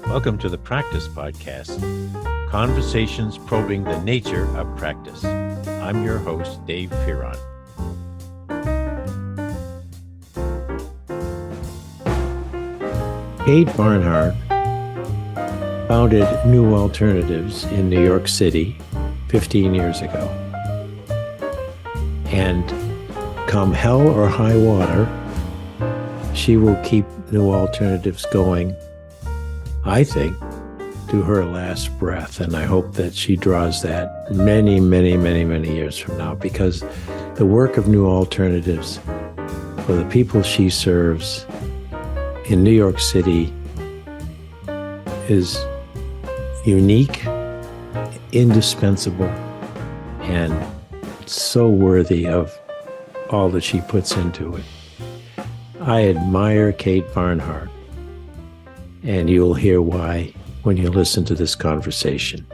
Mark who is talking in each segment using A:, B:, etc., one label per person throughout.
A: Welcome to the Practice Podcast, conversations probing the nature of practice. I'm your host, Dave Fearon. Kate Barnhart founded New Alternatives in New York City 15 years ago. And come hell or high water, she will keep New Alternatives going, I think, to her last breath. And I hope that she draws that many years from now, because the work of New Alternatives for the people she serves in New York City is unique, indispensable, and so worthy of all that she puts into it. I admire Kate Barnhart, and you'll hear why when you listen to this conversation.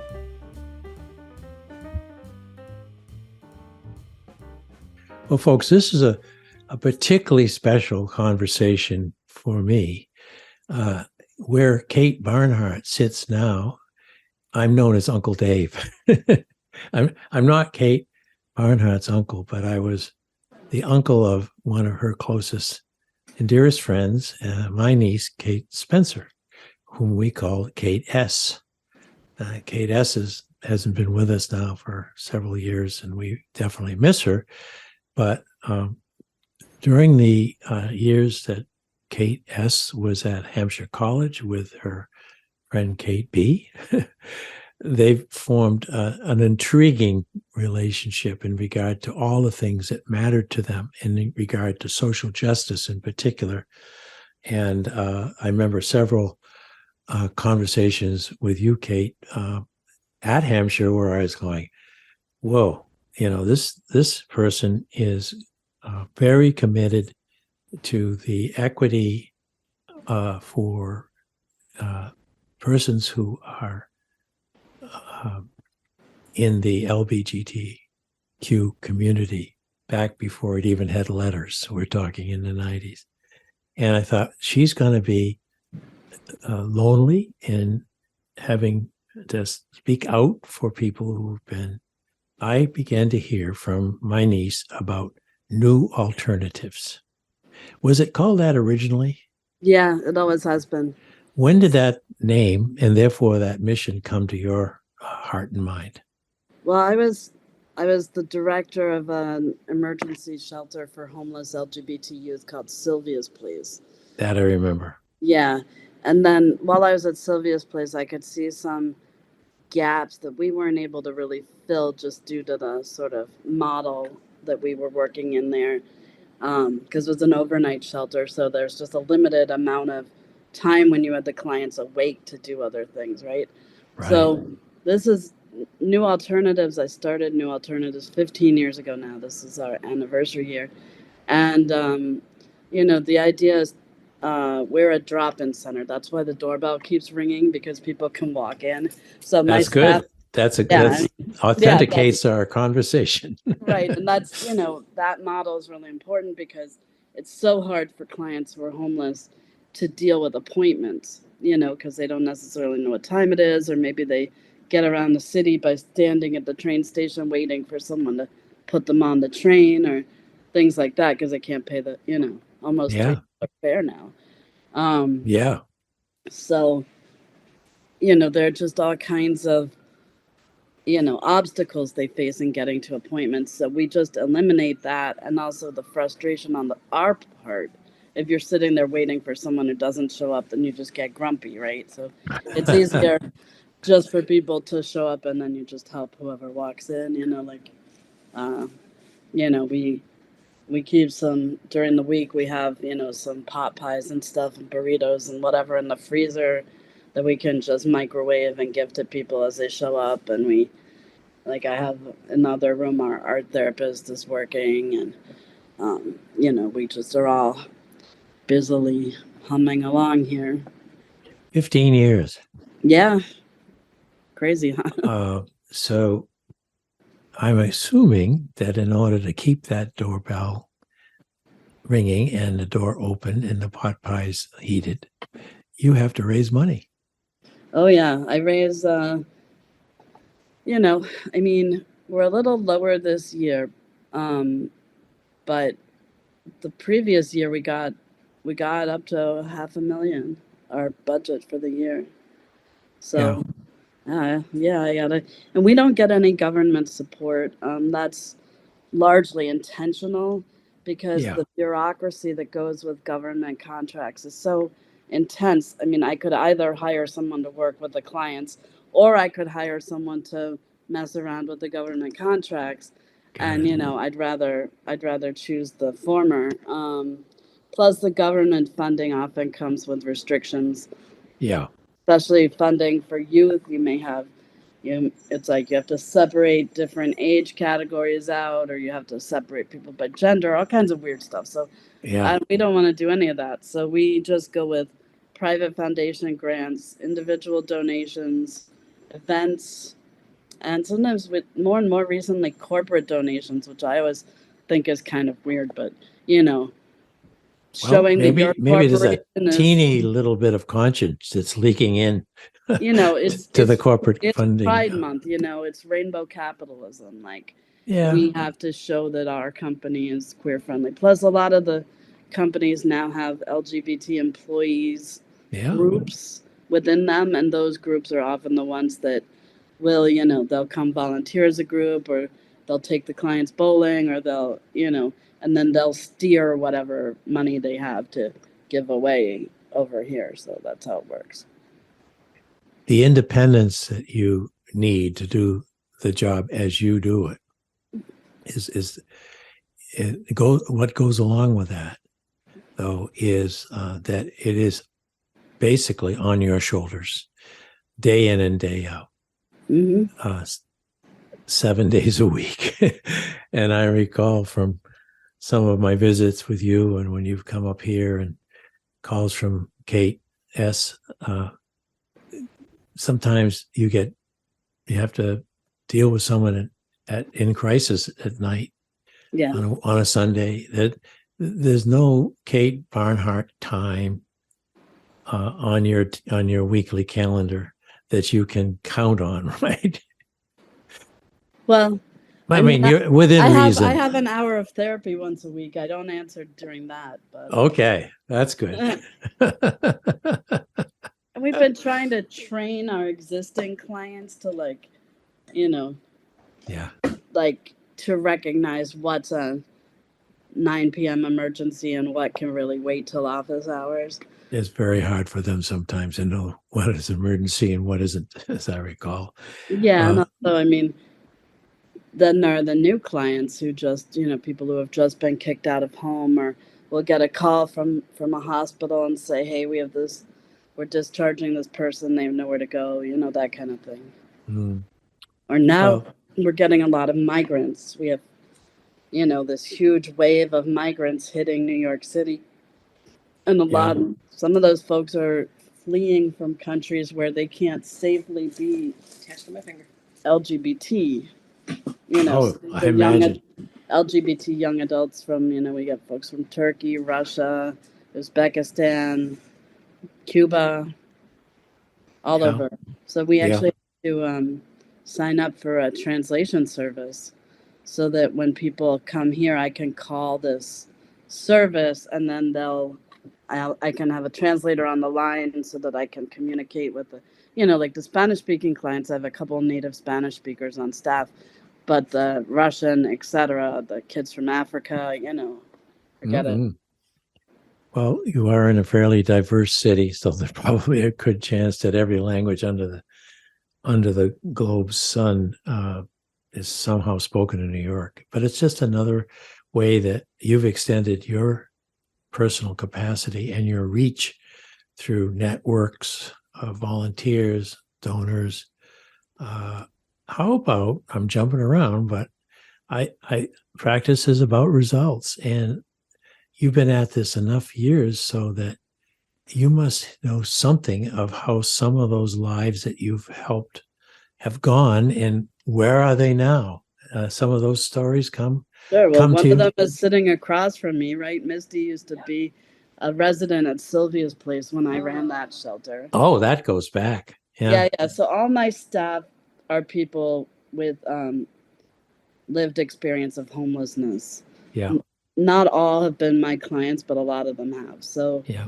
A: Well, folks, this is a particularly special conversation for me. Where Kate Barnhart sits now, I'm known as Uncle Dave. I'm not Kate Barnhart's uncle, but I was the uncle of one of her closest and dearest friends, my niece, Kate Spencer, whom we call Kate S. Kate S. hasn't been with us now for several years, and we definitely miss her. But during the years that Kate S. was at Hampshire College with her friend Kate B., they've formed an intriguing relationship in regard to all the things that mattered to them in regard to social justice in particular. And I remember several conversations with you, Kate, at Hampshire, where I was going, whoa, this person is very committed to the equity for persons who are in the LGBTQ community back before it even had letters. So we're talking in the 90s. And I thought, she's going to be lonely in having to speak out for people who've been. I began to hear from my niece about New Alternatives. Was it called that originally?
B: Yeah, it always has been.
A: When did that name and therefore that mission come to your heart and mind?
B: Well, I was the director of an emergency shelter for homeless LGBT youth called Sylvia's Place.
A: That I remember.
B: Yeah. And then while I was at Sylvia's Place, I could see some gaps that we weren't able to really fill just due to the sort of model that we were working in there. Because it was an overnight shelter, so there's just a limited amount of time when you had the clients awake to do other things, right? So this is New Alternatives. I started New Alternatives 15 years ago now. This is our anniversary year. And, the idea is we're a drop-in center. That's why the doorbell keeps ringing, because people can walk in. So my
A: That's
B: staff,
A: good. That authenticates our conversation.
B: Right. And that's, that model is really important, because it's so hard for clients who are homeless to deal with appointments, because they don't necessarily know what time it is, or maybe they get around the city by standing at the train station waiting for someone to put them on the train or things like that, because they can't pay the, almost $3 fare now. So, there are just all kinds of, obstacles they face in getting to appointments. So we just eliminate that, and also the frustration on our part. If you're sitting there waiting for someone who doesn't show up, then you just get grumpy, right? So it's easier just for people to show up, and then you just help whoever walks in, we keep some, during the week, we have, some pot pies and stuff and burritos and whatever in the freezer that we can just microwave and give to people as they show up. And we, I have another room, our art therapist is working, and, we just are all busily humming along here.
A: 15 years.
B: Yeah. Crazy, huh?
A: So I'm assuming that in order to keep that doorbell ringing and the door open and the pot pies heated, you have to raise money.
B: Oh yeah, I raise. You know, I mean, we're a little lower this year, um, but the previous year we got up to 500,000 our budget for the year.
A: Yeah.
B: So yeah, I gotta, and we don't get any government support. That's largely intentional because
A: Yeah.
B: the bureaucracy that goes with government contracts is so intense. I mean, I could either hire someone to work with the clients or I could hire someone to mess around with the government contracts.
A: Got
B: And
A: it.
B: I'd rather choose the former. Plus, the government funding often comes with restrictions,
A: Yeah.
B: especially funding for youth. It's like you have to separate different age categories out, or you have to separate people by gender, all kinds of weird stuff. So
A: Yeah.
B: we don't want to do any of that. So we just go with private foundation grants, individual donations, events, and sometimes with more and more recently corporate donations, which I always think is kind of weird, but you know,
A: Well,
B: showing that your
A: maybe there's
B: corporation
A: a
B: is,
A: teeny little bit of conscience that's leaking in
B: it's
A: to the corporate funding.
B: Pride Month, it's rainbow capitalism. Like
A: Yeah.
B: we have to show that our company is queer friendly. Plus, a lot of the companies now have LGBT employees
A: Yeah.
B: groups within them, and those groups are often the ones that will, they'll come volunteer as a group, or they'll take the clients bowling, or and then they'll steer whatever money they have to give away over here. So that's how it works.
A: The independence that you need to do the job as you do it is what goes along with that, though, is that it is basically on your shoulders day in and day out,
B: Mm-hmm.
A: 7 days a week. And I recall from some of my visits with you and when you've come up here and calls from Kate S., sometimes you have to deal with someone in crisis at night.
B: Yeah.
A: On a Sunday. That there's no Kate Barnhart time on your weekly calendar that you can count on, right?
B: Well,
A: I mean, you're within reason.
B: I have an hour of therapy once a week. I don't answer during that, but
A: Okay, that's good.
B: we've been trying to train our existing clients to
A: Yeah.
B: to recognize what's a 9 p.m. emergency and what can really wait till office hours.
A: It's very hard for them sometimes to know what is emergency and what isn't, as I recall.
B: Yeah, and also, I mean, then there are the new clients who just, people who have just been kicked out of home, or will get a call from a hospital and say, hey, we're discharging this person, they have nowhere to go, that kind of thing.
A: Mm.
B: Or now we're getting a lot of migrants. We have, this huge wave of migrants hitting New York City. And some of those folks are fleeing from countries where they can't safely be LGBT.
A: I imagine.
B: LGBT young adults from, we got folks from Turkey, Russia, Uzbekistan, Cuba, all over. So we actually have to sign up for a translation service so that when people come here, I can call this service, and then I can have a translator on the line so that I can communicate with like the Spanish speaking clients. I have a couple native Spanish speakers on staff, but the Russian, etc., the kids from Africa, forget it.
A: Well, you are in a fairly diverse city, so there's probably a good chance that every language under the globe's sun is somehow spoken in New York. But it's just another way that you've extended your personal capacity and your reach through networks of volunteers, donors. How about, I'm jumping around, but I practice is about results, and you've been at this enough years so that you must know something of how some of those lives that you've helped have gone, and where are they now? Some of those stories come.
B: Sure. Well, one
A: of
B: them is sitting across from me, right? Misty used to be a resident at Sylvia's place when I ran that shelter.
A: Oh, that goes back.
B: Yeah, yeah. So all my staff are people with lived experience of homelessness.
A: Yeah.
B: Not all have been my clients, but a lot of them have. So,
A: Yeah.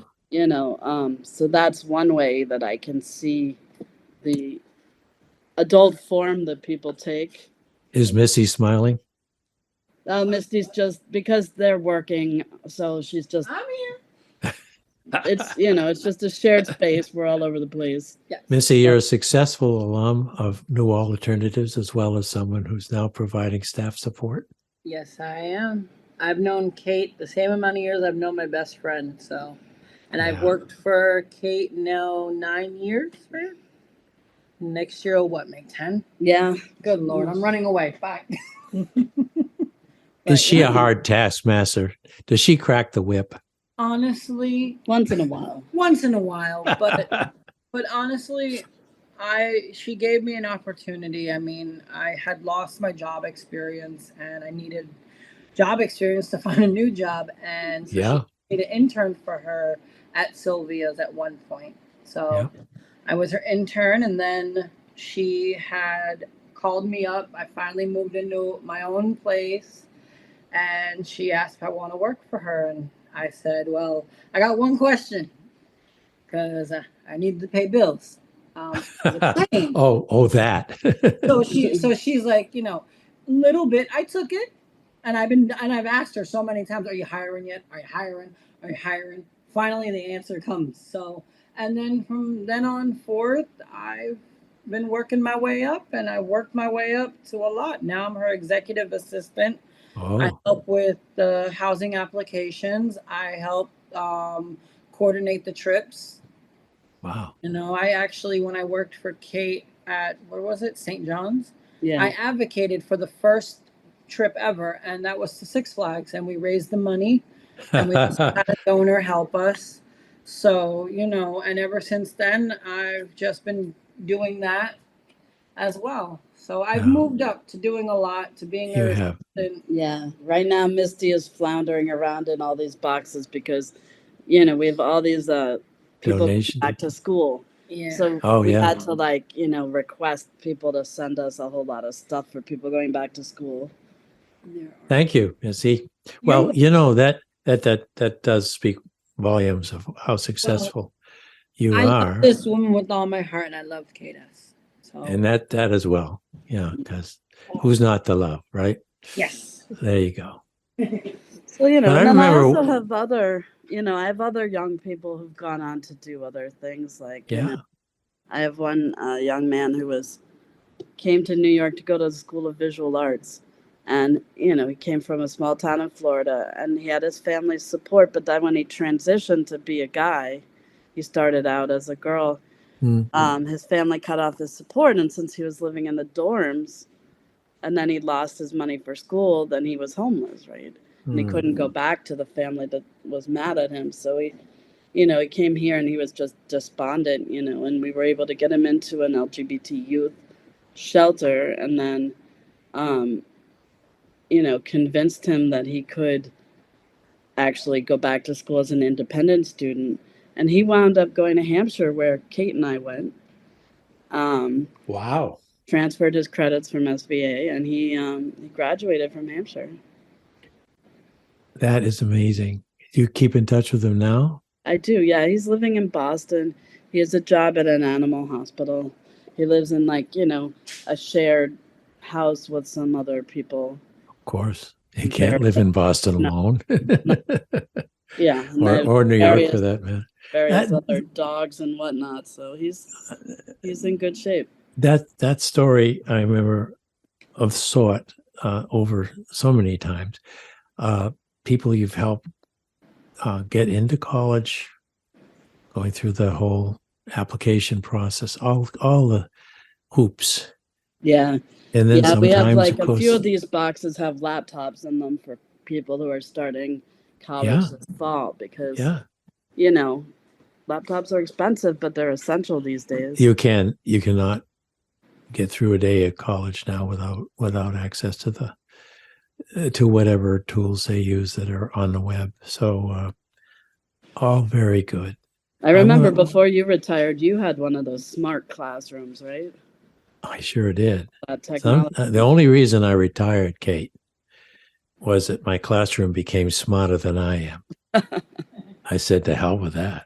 B: so that's one way that I can see the adult form that people take.
A: Is Missy smiling?
B: Misty's just because they're working, so she's just.
C: I'm here.
B: It's just a shared space. We're all over the place.
C: Yes.
A: Missy, you're a successful alum of New Alternatives, as well as someone who's now providing staff support.
C: Yes, I am. I've known Kate the same amount of years I've known my best friend. So, and I've worked for Kate now 9 years, right? Next year will what, make 10?
B: Yeah.
C: Good Lord, I'm running away. Bye.
A: Is she a hard taskmaster? Does she crack the whip?
C: Honestly,
B: Once in a while.
C: once in a while, but honestly, she gave me an opportunity. I mean, I had lost my job experience and I needed job experience to find a new job, and so she made an intern for her at Sylvia's at one point. So I was her intern, and then she had called me up. I finally moved into my own place, and she asked if I want to work for her, and I said, well, I got one question, because I need to pay bills.
A: That.
C: So she's like, little bit. I took it, and I've asked her so many times, are you hiring yet? Are you hiring? Are you hiring? Finally, the answer comes. So, and then from then on forth, I've been working my way up, and I worked my way up to a lot. Now I'm her executive assistant. I help with the housing applications. I help coordinate the trips.
A: Wow.
C: I actually, when I worked for Kate at, what was it, St. John's?
B: Yeah.
C: I advocated for the first trip ever, and that was to Six Flags, and we raised the money, and we just had a donor help us. So, and ever since then, I've just been doing that as well. So I've moved up to doing a lot, to being
A: You have.
B: Yeah. Right now, Misty is floundering around in all these boxes because, we have all these people
A: Donations.
B: back to school.
C: Yeah.
B: So we had to request people to send us a whole lot of stuff for people going back to school.
A: Thank you, Missy. Well, that does speak volumes of how successful you
C: I
A: are.
C: love this woman with all my heart, and I love Kate. So.
A: And that as well. Yeah, because who's not to love, right?
C: Yes.
A: There you go.
B: So, and
A: I
B: then I
A: remember-
B: also have other, I have other young people who've gone on to do other things. Like, I have one young man who came to New York to go to the School of Visual Arts. And, he came from a small town in Florida, and he had his family's support. But then when he transitioned to be a guy, he started out as a girl. His family cut off his support, and since he was living in the dorms, and then he lost his money for school, then he was homeless, right? And he couldn't go back to the family that was mad at him. So he came here and he was just despondent, and we were able to get him into an LGBT youth shelter, and then, convinced him that he could actually go back to school as an independent student. And he wound up going to Hampshire, where Kate and I went.
A: Wow.
B: Transferred his credits from SVA, and he graduated from Hampshire.
A: That is amazing. Do you keep in touch with him now?
B: I do, yeah. He's living in Boston. He has a job at an animal hospital. He lives in a shared house with some other people.
A: Of course. He can't live in Boston alone.
B: Yeah.
A: or New York for that matter.
B: Various other dogs and whatnot. So he's in good shape.
A: That story I remember of sort over so many times. People you've helped get into college, going through the whole application process, all the hoops.
B: Yeah.
A: And then
B: we have
A: sometimes,
B: a few of these boxes have laptops in them for people who are starting college this fall, because laptops are expensive, but they're essential these days.
A: You cannot get through a day at college now without access to whatever tools they use that are on the web. So all very good.
B: I remember
A: wanna-
B: before you retired, you had one of those smart classrooms, right?
A: I sure did.
B: That technology.
A: The only reason I retired, Kate, was that my classroom became smarter than I am. I said, to hell with that.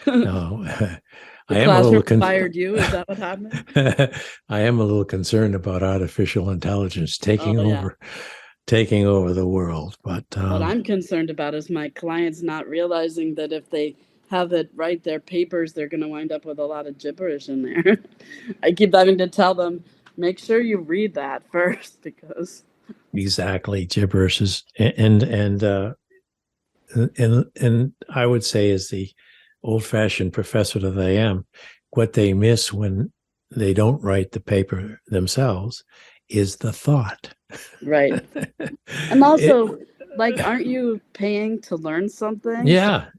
A: No,
B: The
A: I am a little
B: classroom fired you. Is that what happened?
A: I am a little concerned about artificial intelligence taking
B: Oh, yeah.
A: over the world. But
B: What I'm concerned about is my clients not realizing that if they have it write their papers, they're going to wind up with a lot of gibberish in there. I keep having to tell them, make sure you read that first, because
A: exactly, gibberish is and I would say, as the old-fashioned professor that I am, what they miss when they don't write the paper themselves is the thought.
B: right. And also, like, aren't you paying to learn something?
A: Yeah,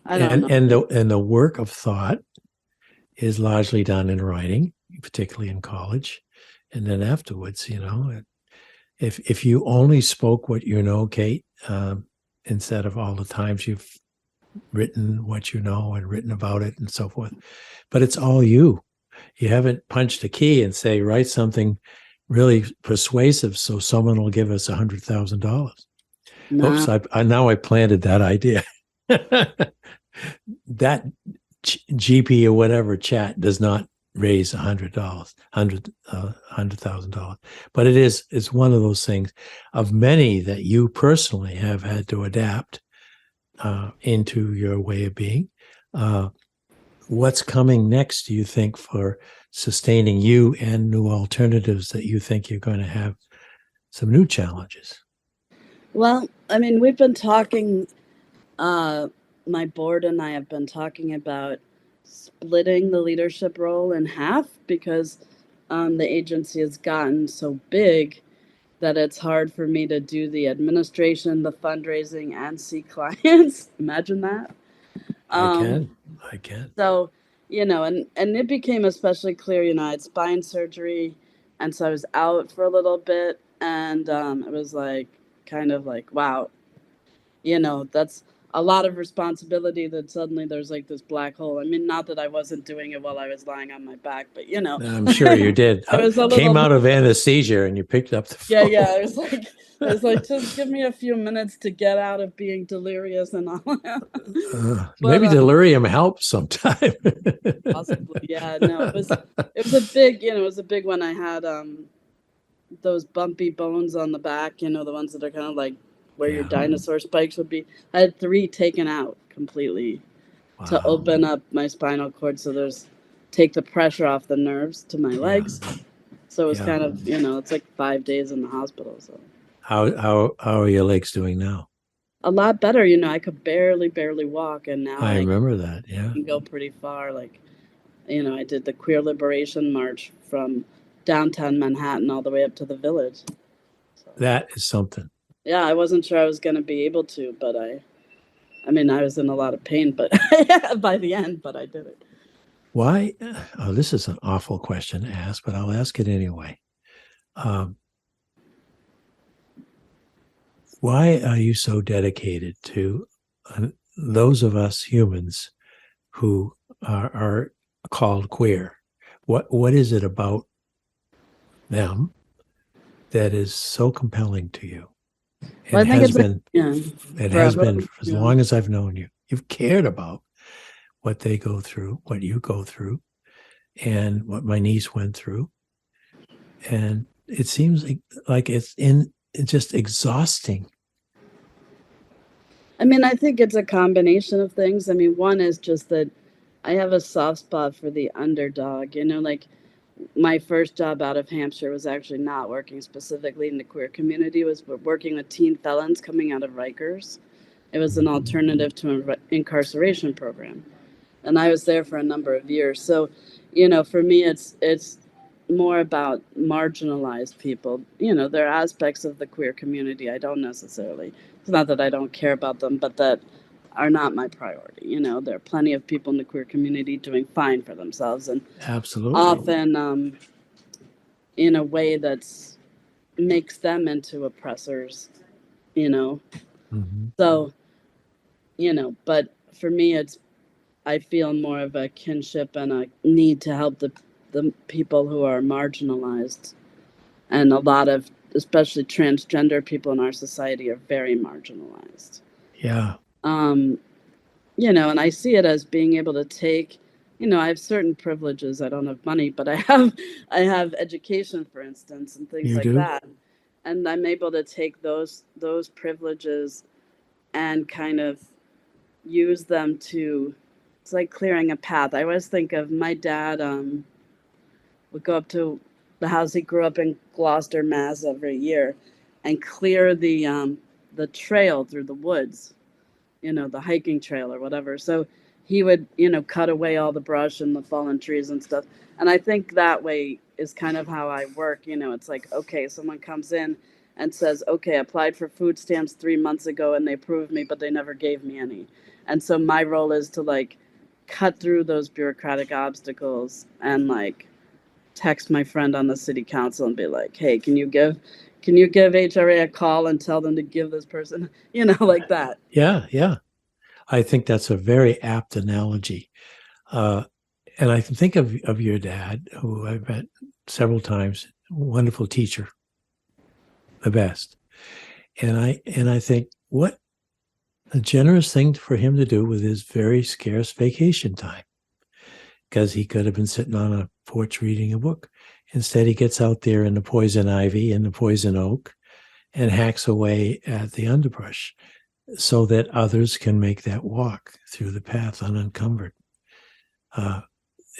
B: I don't know.
A: and the work of thought is largely done in writing, particularly in college, and then afterwards, if you only spoke what you know, Kate, instead of all the times you've written what you know and written about it and so forth, but it's all you. You haven't punched a key and say, write something really persuasive so someone will give us $100,000.
B: Nah.
A: Oops, I planted that idea. That GP or whatever chat does not raise $100,000, but it's one of those things of many that you personally have had to adapt into your way of being. What's coming next, do you think, for sustaining you, and new alternatives that you think you're going to have some new challenges?
B: Well, I mean, we've been talking, my board and I have been talking about splitting the leadership role in half, because the agency has gotten so big that it's hard for me to do the administration, the fundraising, and see clients. Imagine that.
A: I can.
B: So, and it became especially clear, I had spine surgery, and so I was out for a little bit, and it was like, kind of like, wow, that's a lot of responsibility, that suddenly there's like this black hole. I mean, not that I wasn't doing it while I was lying on my back, but
A: I'm sure you did.
B: I was a
A: Came
B: little
A: out of anesthesia and you picked up the phone.
B: yeah. I was like, just give me a few minutes to get out of being delirious and all.
A: Maybe delirium helps sometime.
B: Possibly, yeah. No, it was a big one. I had those bumpy bones on the back, the ones that are kind of like where your dinosaur spikes would be. I had 3 taken out completely to open up my spinal cord, so take the pressure off the nerves to my legs. So it was kind of, it's like 5 days in the hospital. So
A: how are your legs doing now?
B: a lot better. I could barely walk, and now
A: I remember that. Yeah,
B: I can go pretty far. Like, I did the Queer Liberation March from downtown Manhattan all the way up to the Village. So,
A: that is something.
B: yeah, I wasn't sure I was going to be able to, but I was in a lot of pain, but by the end, but I did it.
A: Why? Oh, this is an awful question to ask, but I'll ask it anyway. Why are you so dedicated to those of us humans who are called queer? What is it about them that is so compelling to you?
B: Well,
A: It has been for as long as I've known you. You've cared about what they go through, what you go through, and what my niece went through. And it seems like it's just exhausting.
B: I mean, I think it's a combination of things. I mean, one is just that I have a soft spot for the underdog. Like, my first job out of Hampshire was actually not working specifically in the queer community. It was working with teen felons coming out of Rikers. It was an alternative to an incarceration program, and I was there for a number of years. So, for me, it's more about marginalized people. There are aspects of the queer community I don't necessarily. It's not that I don't care about them, but that are not my priority. There are plenty of people in the queer community doing fine for themselves, and
A: absolutely
B: often in a way that's makes them into oppressors. So, but for me, I feel more of a kinship and a need to help the people who are marginalized. And a lot of, especially transgender people in our society, are very marginalized.
A: Yeah.
B: And I see it as being able to take, I have certain privileges. I don't have money, but I have education, for instance, and things
A: You
B: like
A: do?
B: that. And I'm able to take those privileges and kind of use them to, it's like clearing a path. I always think of my dad, would go up to the house he grew up in, Gloucester, Mass, every year and clear the trail through the woods, the hiking trail or whatever. So he would, cut away all the brush and the fallen trees and stuff. And I think that way is kind of how I work. It's like, okay, someone comes in and says, okay, I applied for food stamps 3 months ago and they approved me, but they never gave me any. And so my role is to like cut through those bureaucratic obstacles and like text my friend on the city council and be like, hey, can you give HRA a call and tell them to give this person, like that.
A: Yeah. Yeah. I think that's a very apt analogy. And I can think of your dad, who I've met several times, wonderful teacher, the best. And I think what a generous thing for him to do with his very scarce vacation time, because he could have been sitting on a porch reading a book. Instead, he gets out there in the poison ivy and the poison oak and hacks away at the underbrush so that others can make that walk through the path unencumbered.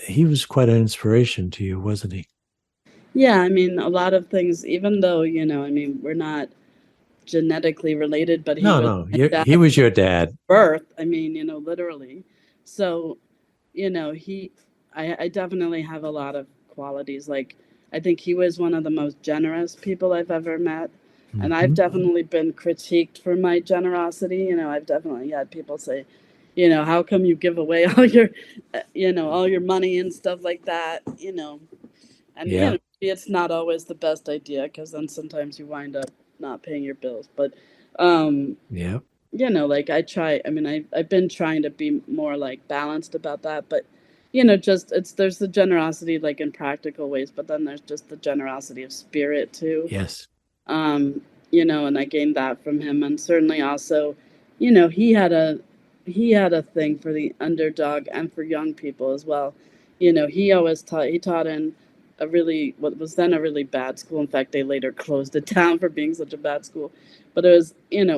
A: He was quite an inspiration to you, wasn't he?
B: Yeah, I mean, a lot of things, even though, we're not genetically related, but
A: No. He was your dad.
B: Birth, I mean, literally. So, I definitely have a lot of qualities. Like, I think he was one of the most generous people I've ever met. And I've definitely been critiqued for my generosity. I've definitely had people say, how come you give away all your money and stuff like that, and,
A: Yeah.
B: it's not always the best idea because then sometimes you wind up not paying your bills. But,
A: Yeah.
B: like I've been trying to be more like balanced about that. But, there's the generosity like in practical ways, but then there's just the generosity of spirit too.
A: Yes.
B: And I gained that from him. And certainly also, he had a thing for the underdog and for young people as well. He taught in what was then a really bad school. In fact, they later closed it down for being such a bad school. But it was, in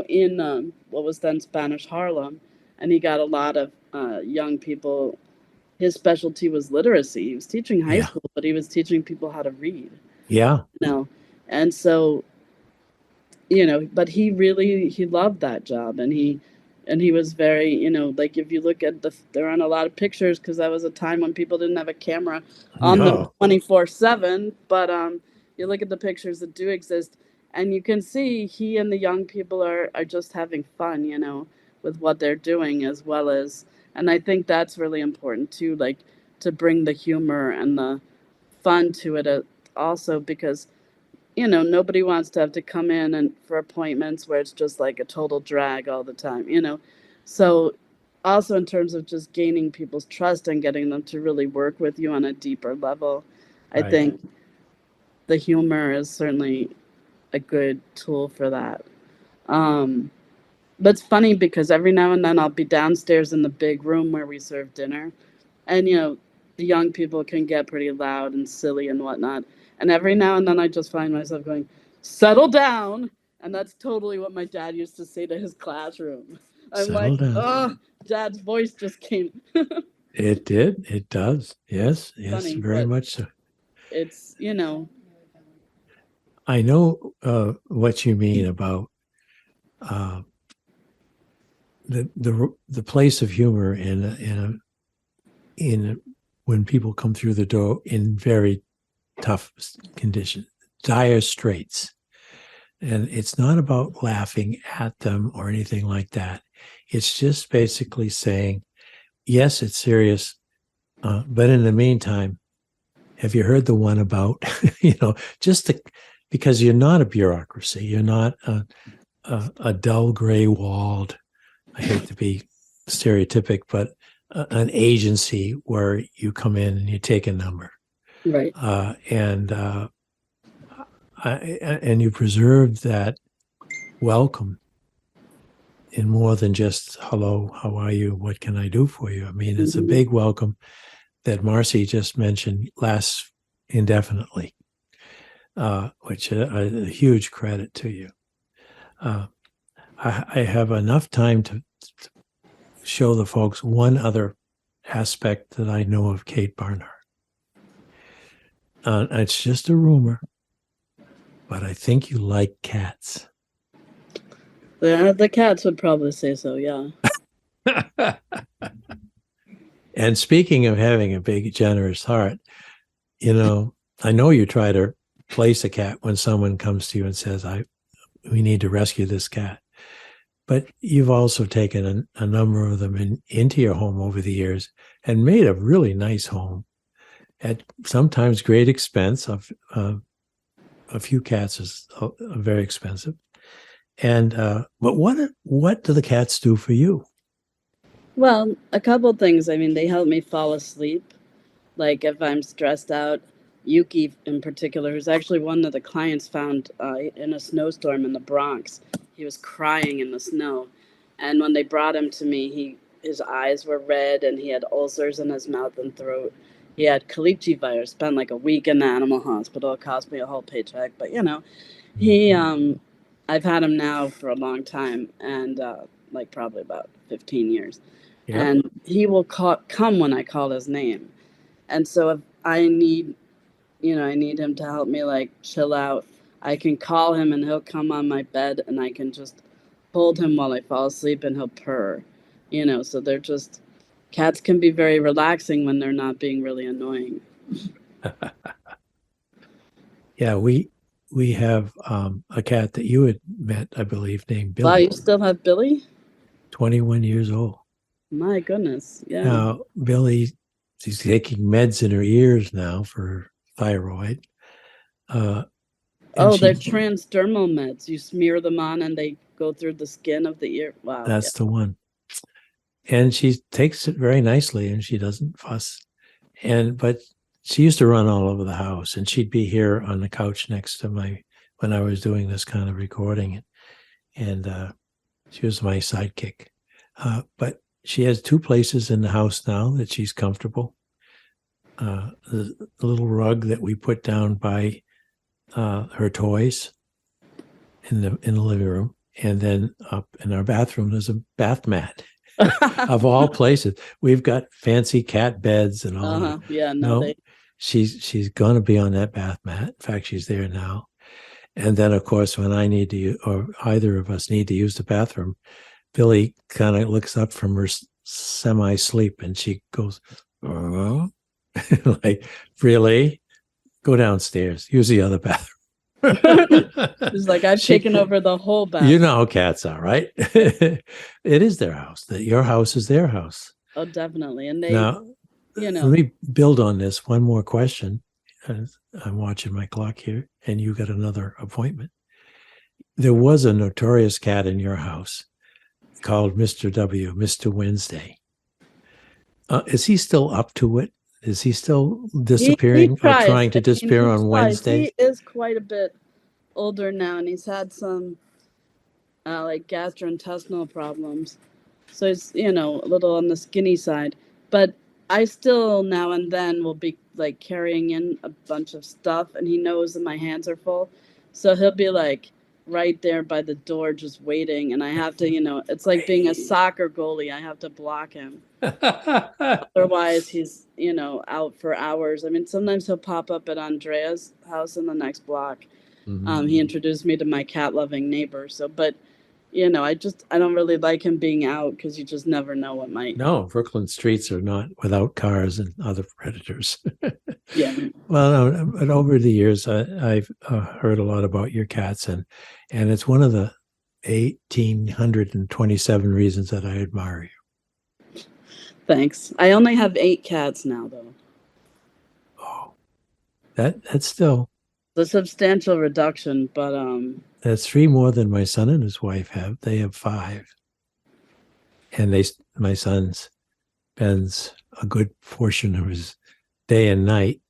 B: what was then Spanish Harlem. And he got a lot of young people. His specialty was literacy. He was teaching high school, but he was teaching people how to read.
A: Yeah.
B: And so, but he loved that job, and he was very, like if you look at there aren't a lot of pictures because that was a time when people didn't have a camera on them 24/7. But you look at the pictures that do exist, and you can see he and the young people are just having fun, with what they're doing as well as, and I think that's really important too, like to bring the humor and the fun to it also because nobody wants to have to come in and for appointments where it's just like a total drag all the time. So also in terms of just gaining people's trust and getting them to really work with you on a deeper level, I think the humor is certainly a good tool for that. But it's funny because every now and then I'll be downstairs in the big room where we serve dinner, and the young people can get pretty loud and silly and whatnot. And every now and then I just find myself going, settle down. And that's totally what my dad used to say to his classroom. I'm
A: Settle down.
B: Oh, Dad's voice just came.
A: It did. It does. Yes. Yes.
B: Funny,
A: Very much so.
B: It's,
A: I know what you mean about the place of humor in when people come through the door in very tough conditions, dire straits. And it's not about laughing at them or anything like that. It's just basically saying, yes, it's serious, but in the meantime, have you heard the one about, because you're not a bureaucracy, you're not a dull gray walled, I hate to be stereotypic, but an agency where you come in and you take a number,
B: Right.
A: and you preserve that welcome in more than just hello, how are you, what can I do for you? I mean, it's a big welcome that Marcy just mentioned lasts indefinitely, which a huge credit to you. I have enough time to show the folks one other aspect that I know of Kate Barnhart. It's just a rumor, but I think you like cats.
B: The cats would probably say so, yeah.
A: And speaking of having a big, generous heart, you know, I know you try to place a cat when someone comes to you and says, we need to rescue this cat. But you've also taken a number of them into your home over the years and made a really nice home at sometimes great expense. Of a few cats is very expensive. And but what do the cats do for you?
B: Well, a couple things. I mean, they help me fall asleep. Like if I'm stressed out, Yuki in particular, who's actually one of the clients found in a snowstorm in the Bronx. He was crying in the snow. And when they brought him to me, his eyes were red and he had ulcers in his mouth and throat. He had Kalichi virus, spent like a week in the animal hospital. It cost me a whole paycheck. But, you know, I've had him now for a long time and like probably about 15 years. Yep. And he will come when I call his name. And so if I need him to help me like chill out, I can call him and he'll come on my bed and I can just hold him while I fall asleep and he'll purr. You know, so cats can be very relaxing when they're not being really annoying.
A: Yeah, we have a cat that you had met, I believe, named Billy.
B: Wow, you still have Billy?
A: 21 years old.
B: My goodness, yeah.
A: Now, Billy, she's taking meds in her ears now for thyroid.
B: They're transdermal meds. You smear them on and they go through the skin of the ear. Wow.
A: That's the one. And she takes it very nicely and she doesn't fuss. But she used to run all over the house and she'd be here on the couch next to when I was doing this kind of recording. And she was my sidekick. But she has 2 places in the house now that she's comfortable. The little rug that we put down by her toys in the living room, and then up in our bathroom there's a bath mat. Of all places, we've got fancy cat beds and all that.
B: Yeah,
A: she's going to be on that bath mat. In fact, she's there now. And then, of course, when I need to, or either of us need to use the bathroom, Billy kind of looks up from her semi-sleep and she goes, oh. Like, really? Go downstairs. Use the other bathroom.
B: It's like I've taken over the whole bathroom.
A: You know how cats are, right? It is their house. Your house is their house.
B: Oh, definitely. And
A: now, let me build on this. One more question. I'm watching my clock here, and you got another appointment. There was a notorious cat in your house called Mr. W, Mr. Wednesday. Is he still up to it? Is he still disappearing or trying to disappear on Wednesday?
B: He is quite a bit older now, and he's had some like gastrointestinal problems. So he's, a little on the skinny side. But I still now and then will be like carrying in a bunch of stuff, and he knows that my hands are full. So he'll be like right there by the door just waiting, and I have to, it's like being a soccer goalie. I have to block him. Otherwise he's, out for hours. I mean, sometimes he'll pop up at Andrea's house in the next block. Mm-hmm. He introduced me to my cat loving neighbor. So, but I don't really like him being out because you just never know what might.
A: No, Brooklyn streets are not without cars and other predators.
B: Yeah.
A: Well, no, but over the years, I've heard a lot about your cats, and it's one of the 1,827 reasons that I admire you.
B: Thanks. I only have 8 cats now, though.
A: Oh, that's still
B: a substantial reduction, but
A: that's 3 more than my son and his wife have. They have 5, and my son's spends a good portion of his day and night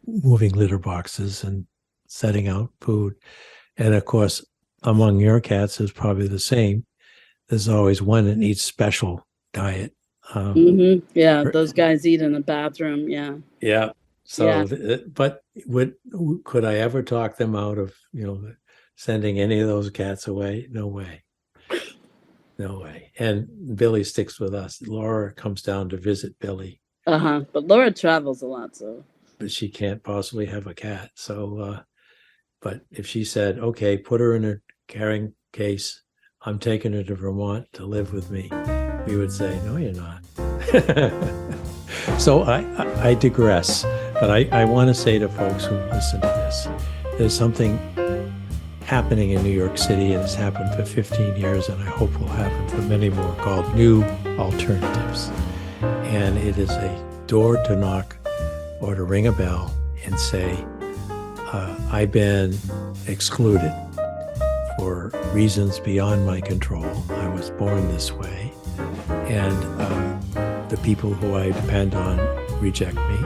A: moving litter boxes and setting out food. And of course, among your cats is probably the same. There's always one that needs special diet.
B: Yeah, those guys eat in the bathroom. Yeah.
A: Yeah. So,
B: Yeah.
A: But could I ever talk them out of, sending any of those cats away? No way. No way. And Billy sticks with us. Laura comes down to visit Billy.
B: But Laura travels a lot, so.
A: But she can't possibly have a cat. So, but if she said, okay, put her in a carrying case, I'm taking her to Vermont to live with me, we would say, no, you're not. So I digress, but I want to say to folks who listen to this, there's something happening in New York City, and it's happened for 15 years, and I hope will happen for many more, called New Alternatives. And it is a door to knock or to ring a bell and say, I've been excluded for reasons beyond my control. I was born this way, and the people who I depend on reject me,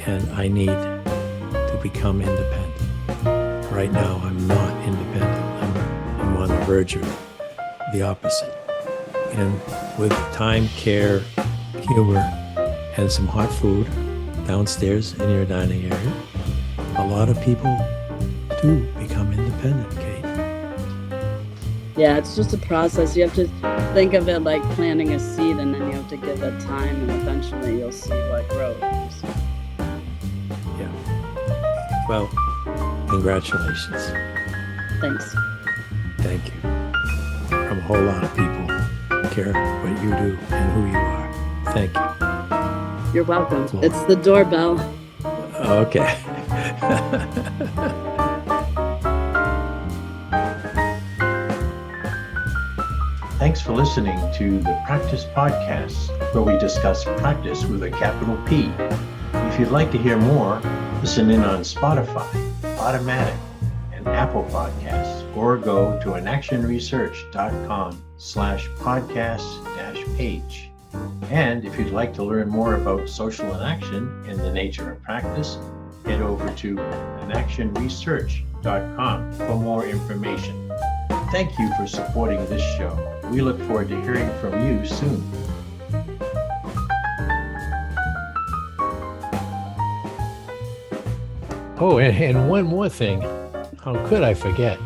A: and I need to become independent. Right now, I'm not independent. I'm on the verge of the opposite. And with time, care, humor, and some hot food downstairs in your dining area, a lot of people do become independent, Kate.
B: Yeah, it's just a process. You have to think of it like planting a seed, and then you have to give it time, and eventually you'll see what grows.
A: Yeah. Well, congratulations.
B: Thanks.
A: Thank you. From a whole lot of people who care what you do and who you are. Thank you.
B: You're welcome.
A: Cool.
B: It's the doorbell.
A: Okay.
D: Thanks for listening to the Practice Podcast, where we discuss practice with a capital P. If you'd like to hear more, listen in on Spotify, Automatic, and Apple Podcasts, or go to inactionresearch.com/podcast-page. And if you'd like to learn more about social inaction and the nature of practice, head over to inactionresearch.com for more information. Thank you for supporting this show. We look forward to hearing from you soon.
A: Oh, and one more thing. How could I forget?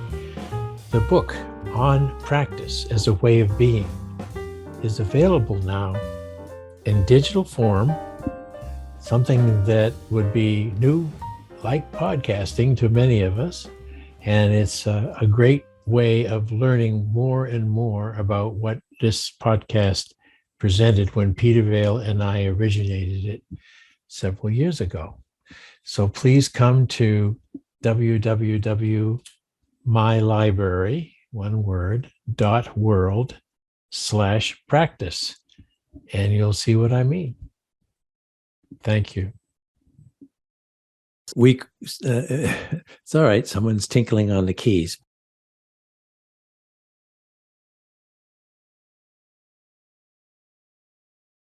A: The book on practice as a way of being is available now in digital form, something that would be new, like podcasting to many of us. And it's a great way of learning more and more about what this podcast presented when Peter Vale and I originated it several years ago. So please come to www.mylibrary.world/practice, and you'll see what I mean. Thank you. It's all right. Someone's tinkling on the keys.